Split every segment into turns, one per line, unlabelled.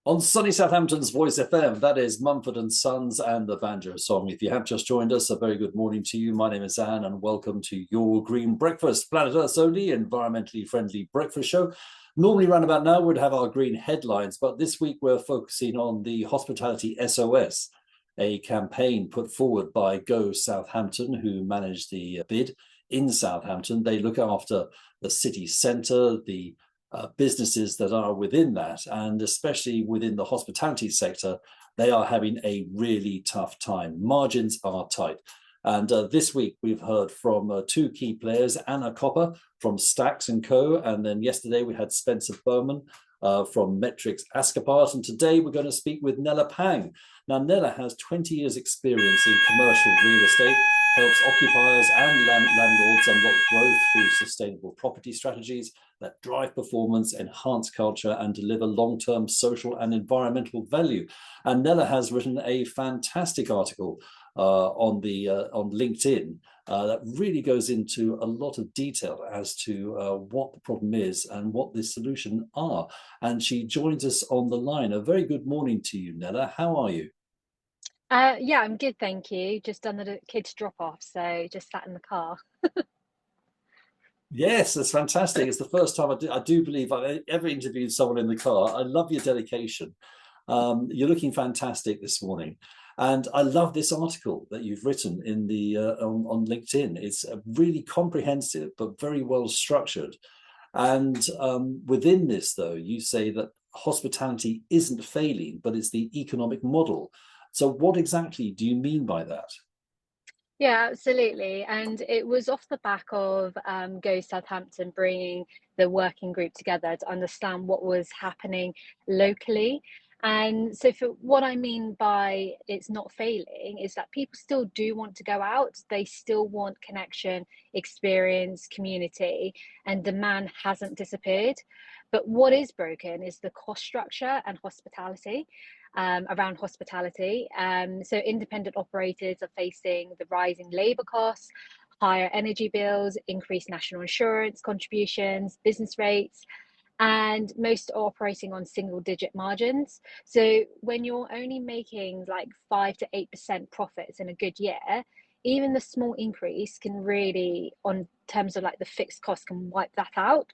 On sunny Southampton's Voice FM, that is Mumford and Sons and the Banjo Song. If you have just joined us, a very good morning to you. My name is Anne, and welcome to Your Green Breakfast, Planet Earth's only environmentally friendly breakfast show. Normally, round about now, we'd have our green headlines, but this week we're focusing on the Hospitality SOS, a campaign put forward by Go Southampton, who manage the bid in Southampton. They look after the city centre, the businesses that are within that, and especially within the hospitality sector, they are having a really tough time. Margins are tight. And this week we've heard from two key players, Anna Copper from Stacks & Co. And then yesterday we had Spencer Berman from Metrics Ascapart. And today we're going to speak with Nella Pang. Now, Nella has 20 years experience in commercial real estate, helps occupiers and landlords unlock growth through sustainable property strategies that drive performance, enhance culture, and deliver long-term social and environmental value. And Nella has written a fantastic article on LinkedIn that really goes into a lot of detail as to what the problem is and what the solution are. And she joins us on the line. A very good morning to you, Nella. How are you?
Yeah, I'm good, thank you. Just done the kids drop off, so just sat in the car.
Yes, that's fantastic. It's the first time I do believe I've ever interviewed someone in the car. I love your dedication. You're looking fantastic this morning. And I love this article that you've written in the on LinkedIn. It's really comprehensive, but very well structured. And within this, though, you say that hospitality isn't failing, but it's the economic model. So what exactly do you mean by that?
Yeah, absolutely. And it was off the back of Go Southampton bringing the working group together to understand what was happening locally. And so, for what I mean by it's not failing is that people still do want to go out, they still want connection, experience, community, and demand hasn't disappeared. But what is broken is the cost structure and hospitality. Around hospitality. So independent operators are facing the rising labour costs, higher energy bills, increased national insurance contributions, business rates, and most are operating on single digit margins. So when you're only making like 5 to 8% profits in a good year, even the small increase can really, on terms of like the fixed cost, can wipe that out.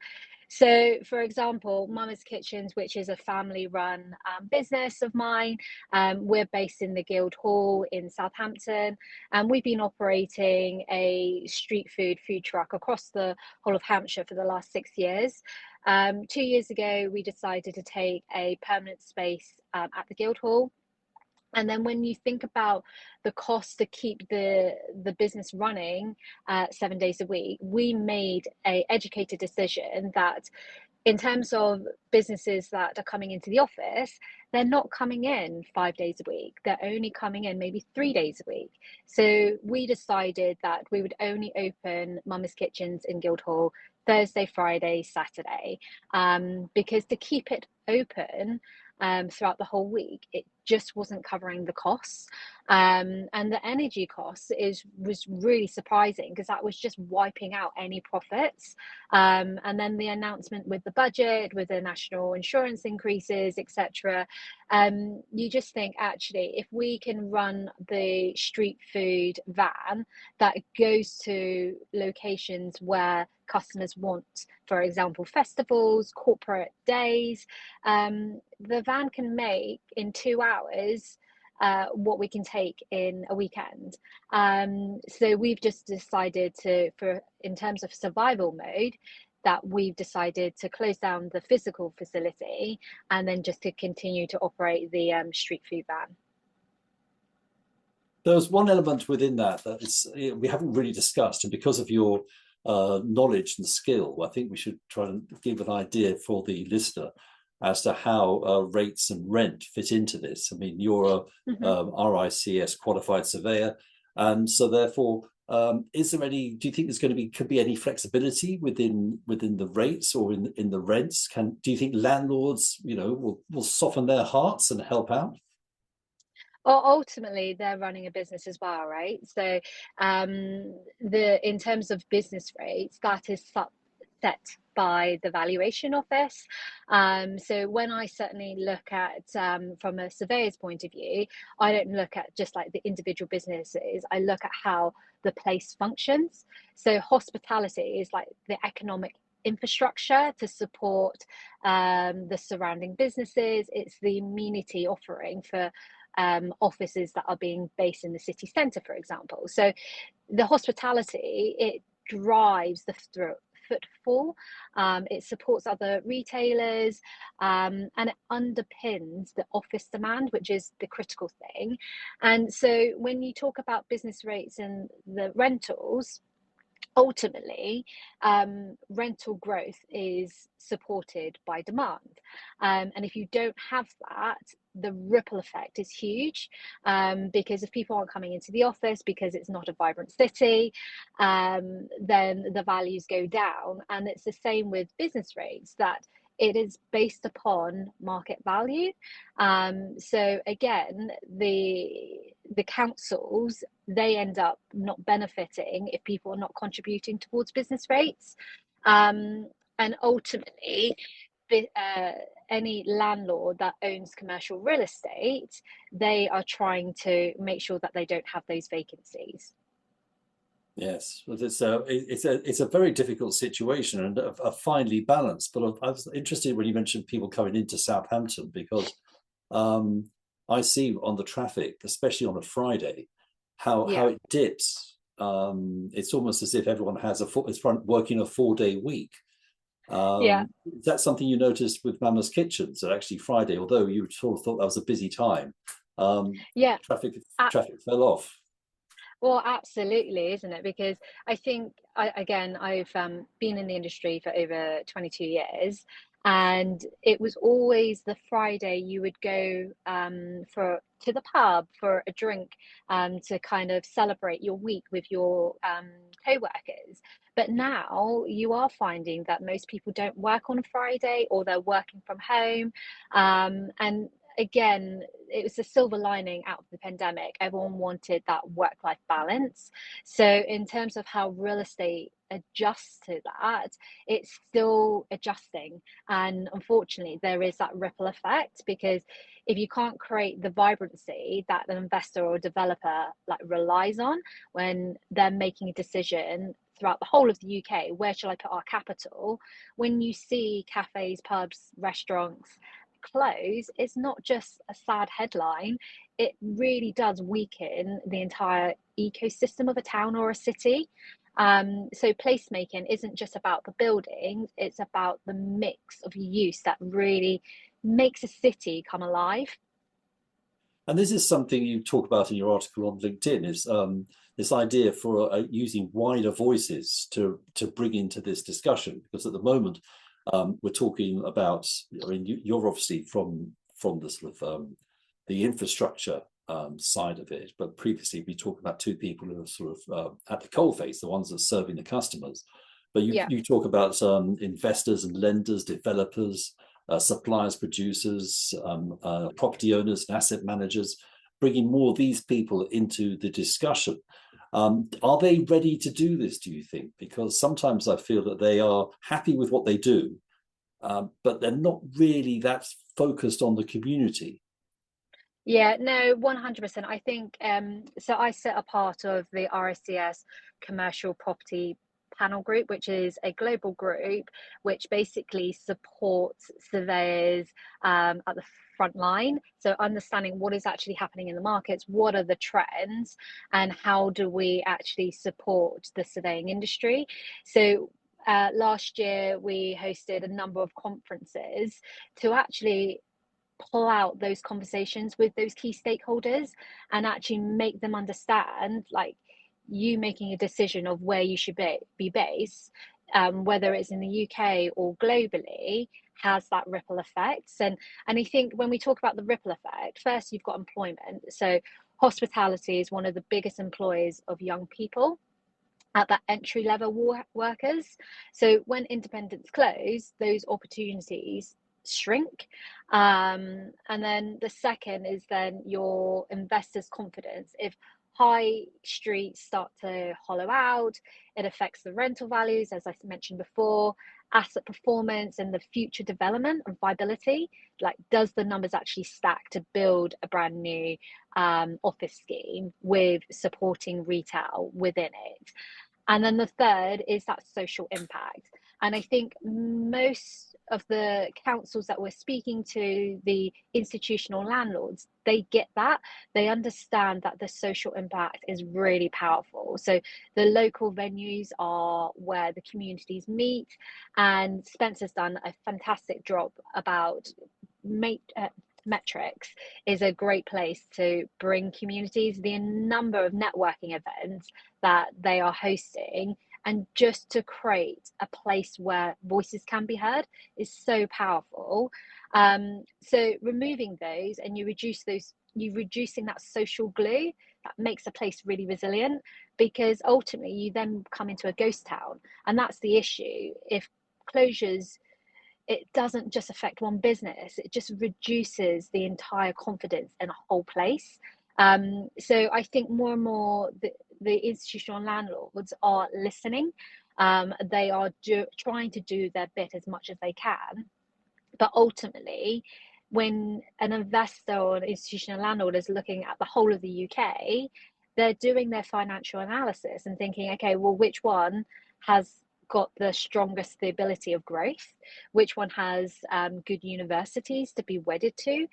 So, for example, Mama's Kitchens, which is a family run business of mine, we're based in the Guildhall in Southampton, and we've been operating a street food truck across the whole of Hampshire for the last 6 years. 2 years ago, we decided to take a permanent space at the Guildhall. And then when you think about the cost to keep the business running 7 days a week, we made a educated decision that in terms of businesses that are coming into the office, they're not coming in 5 days a week. They're only coming in maybe 3 days a week. So we decided that we would only open Mama's Kitchens in Guildhall Thursday, Friday, Saturday, because to keep it open throughout the whole week, it just wasn't covering the costs. And the energy costs was really surprising because that was just wiping out any profits. And then the announcement with the budget, with the national insurance increases, etc. You just think actually, if we can run the street food van that goes to locations where customers want, for example, festivals, corporate days, the van can make in 2 hours what we can take in a weekend. So we've just decided in terms of survival mode, that we've decided to close down the physical facility and then just to continue to operate the street food van.
There's one element within that is we haven't really discussed, and because of your knowledge and skill, I think we should try and give an idea for the listener as to how rates and rent fit into this. I mean, you're a RICS qualified surveyor, and so therefore, is there any? Do you think there's going to could be any flexibility within the rates or in the rents? Do you think landlords, will soften their hearts and help out?
Ultimately, they're running a business as well, right? So, the in terms of business rates, that is set by the valuation office. So when I certainly look at, from a surveyor's point of view, I don't look at just like the individual businesses, I look at how the place functions. So hospitality is like the economic infrastructure to support the surrounding businesses. It's the amenity offering for offices that are being based in the city centre, for example. So the hospitality, it drives the footfall, it supports other retailers, and it underpins the office demand, which is the critical thing. And so when you talk about business rates and the rentals, ultimately, rental growth is supported by demand. And if you don't have that, the ripple effect is huge, because if people aren't coming into the office because it's not a vibrant city, then the values go down. And it's the same with business rates, that it is based upon market value. So again, the councils, they end up not benefiting if people are not contributing towards business rates. And ultimately, any landlord that owns commercial real estate, they are trying to make sure that they don't have those vacancies.
Yes, but it's a very difficult situation and a finely balanced. But I was interested when you mentioned people coming into Southampton, because I see on the traffic, especially on a Friday, how it dips. It's almost as if everyone has is working a 4-day week.
Yeah.
Is that something you noticed with Mama's Kitchens? That actually Friday, although you sort of thought that was a busy time,
Yeah.
traffic fell off.
Well, absolutely, isn't it? Because I think, again, I've been in the industry for over 22 years, and it was always the Friday you would go to the pub for a drink, to kind of celebrate your week with your co-workers. But now you are finding that most people don't work on a Friday, or they're working from home, and again, it was a silver lining out of the pandemic. Everyone wanted that work-life balance. So in terms of how real estate adjusts to that, it's still adjusting. And unfortunately, there is that ripple effect, because if you can't create the vibrancy that an investor or developer like relies on when they're making a decision throughout the whole of the UK, where shall I put our capital? When you see cafes, pubs, restaurants close, it's not just a sad headline, it really does weaken the entire ecosystem of a town or a city. So placemaking isn't just about the buildings, it's about the mix of use that really makes a city come alive.
And this is something you talk about in your article on LinkedIn, is this idea for using wider voices to bring into this discussion. Because at the moment, we're talking about, I mean, you're obviously from the sort of the infrastructure side of it, but previously we talked about two people who are sort of at the coalface, the ones that are serving the customers. But you talk about investors and lenders, developers, suppliers, producers, property owners, and asset managers, bringing more of these people into the discussion. Are they ready to do this, do you think? Because sometimes I feel that they are happy with what they do, but they're not really that focused on the community.
Yeah, no, 100%. I think, so I sit a part of the RSCS Commercial Property Panel Group, which is a global group which basically supports surveyors at the front line. So understanding what is actually happening in the markets, what are the trends, and how do we actually support the surveying industry. So last year we hosted a number of conferences to actually pull out those conversations with those key stakeholders and actually make them understand, like, you making a decision of where you should be based, whether it's in the UK or globally, has that ripple effects. And I think when we talk about the ripple effect, first you've got employment. So hospitality is one of the biggest employers of young people at that entry level workers. So when independents close, those opportunities shrink. And then the second is then your investors' confidence. If high streets start to hollow out, it affects the rental values, as I mentioned before. asset performance and the future development and viability. Like, does the numbers actually stack to build a brand new office scheme with supporting retail within it? And then the third is that social impact. And I think most of the councils that we're speaking to, the institutional landlords, they get that. They understand that the social impact is really powerful. So the local venues are where the communities meet. And Spencer's done a fantastic job about metrics is a great place to bring communities, the number of networking events that they are hosting, and just to create a place where voices can be heard is so powerful. So removing those, and you're reducing that social glue that makes a place really resilient, because ultimately you then come into a ghost town, and that's the issue. If closures, it doesn't just affect one business, it just reduces the entire confidence in a whole place. So I think more and more the institutional landlords are listening. They are trying to do their bit as much as they can. But ultimately, when an investor or an institutional landlord is looking at the whole of the UK, they're doing their financial analysis and thinking, okay, well, which one has got the strongest stability of growth, which one has good universities to be wedded to,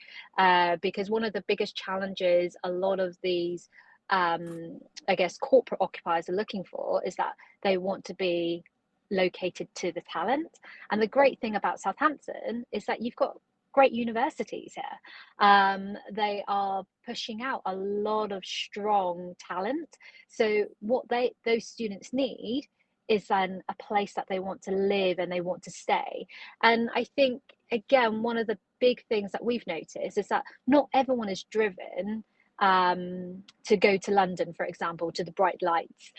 because one of the biggest challenges a lot of these I guess corporate occupiers are looking for is that they want to be located to the talent. And the great thing about Southampton is that you've got great universities here. They are pushing out a lot of strong talent. So what those students need is then a place that they want to live and they want to stay. And I think, again, one of the big things that we've noticed is that not everyone is driven to go to London, for example, to the bright lights.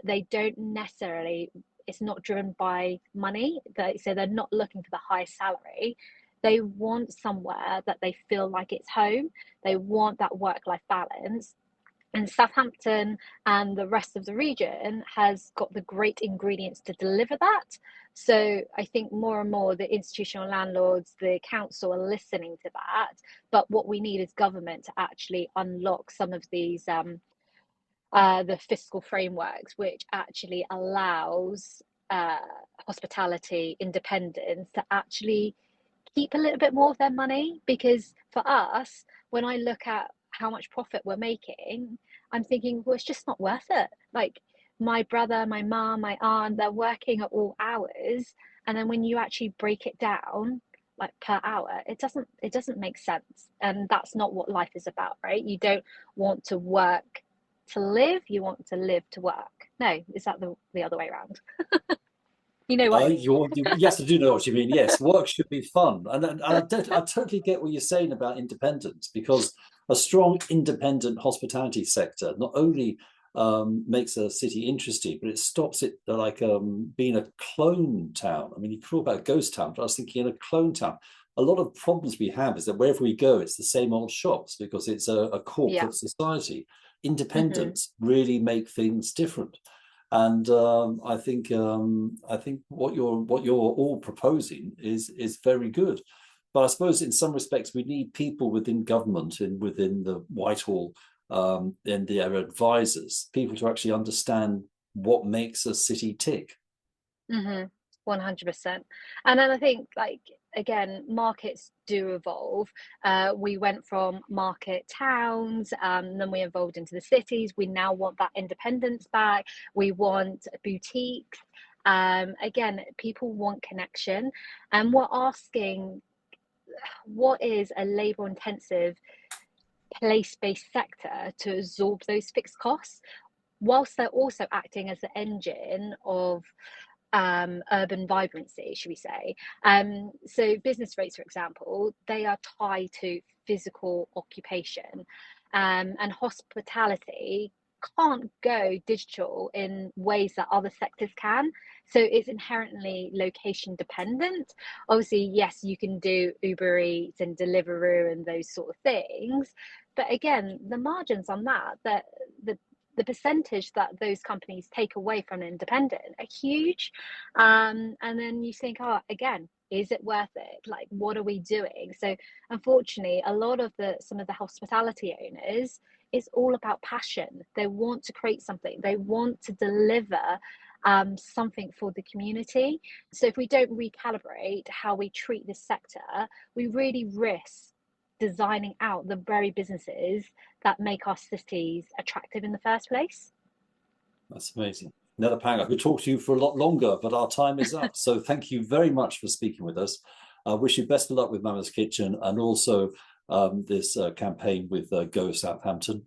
They don't necessarily, it's not driven by money. So they're not looking for the highest salary. They want somewhere that they feel like it's home. They want that work-life balance. And Southampton and the rest of the region has got the great ingredients to deliver that. So I think more and more the institutional landlords, the council are listening to that. But what we need is government to actually unlock some of these the fiscal frameworks, which actually allows hospitality independence to actually keep a little bit more of their money. Because for us, when I look at how much profit we're making, I'm thinking, well, it's just not worth it. Like, my brother, my mum, my aunt, they're working at all hours, and then when you actually break it down, like per hour, it doesn't make sense. And that's not what life is about, right? You don't want to work to live, you want to live to work. No, is that the other way around? You know what I mean?
Yes, I do know what you mean. Yes, work should be fun. And I totally get what you're saying about independence, because a strong independent hospitality sector not only makes a city interesting, but it stops it like being a clone town. I mean, you talk about ghost town, but I was thinking in a clone town, a lot of problems we have is that wherever we go, it's the same old shops because it's a corporate
Yeah.
society.
Mm-hmm.
Independence really make things different. And I think what you're all proposing is very good. But I suppose in some respects we need people within government and within the Whitehall and their advisors, people to actually understand what makes a city tick.
Mm-hmm. 100%. And then I think, like, again, markets do evolve. We went from market towns, then we evolved into the cities. We now want that independence back. We want boutiques. Again, people want connection. And we're asking, what is a labor intensive place-based sector to absorb those fixed costs, whilst they're also acting as the engine of urban vibrancy, should we say. So business rates, for example, they are tied to physical occupation, and hospitality can't go digital in ways that other sectors can. So it's inherently location dependent. Obviously, yes, you can do Uber Eats and Deliveroo and those sort of things, but again, the margins on that, the the percentage that those companies take away from an independent are huge. And then you think, oh, again, is it worth it? Like, what are we doing? So unfortunately, a lot of some of the hospitality owners, is all about passion. They want to create something. They want to deliver something for the community. So if we don't recalibrate how we treat this sector, we really risk designing out the very businesses that make our cities attractive in the first place.
That's amazing. Nella Pang, I could talk to you for a lot longer, but our time is up. So thank you very much for speaking with us. I wish you best of luck with Mama's Kitchen and also this campaign with Go Southampton.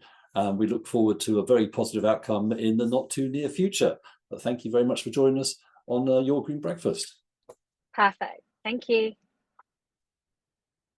We look forward to a very positive outcome in the not too near future. But thank you very much for joining us on Your Green Breakfast.
Perfect. Thank you.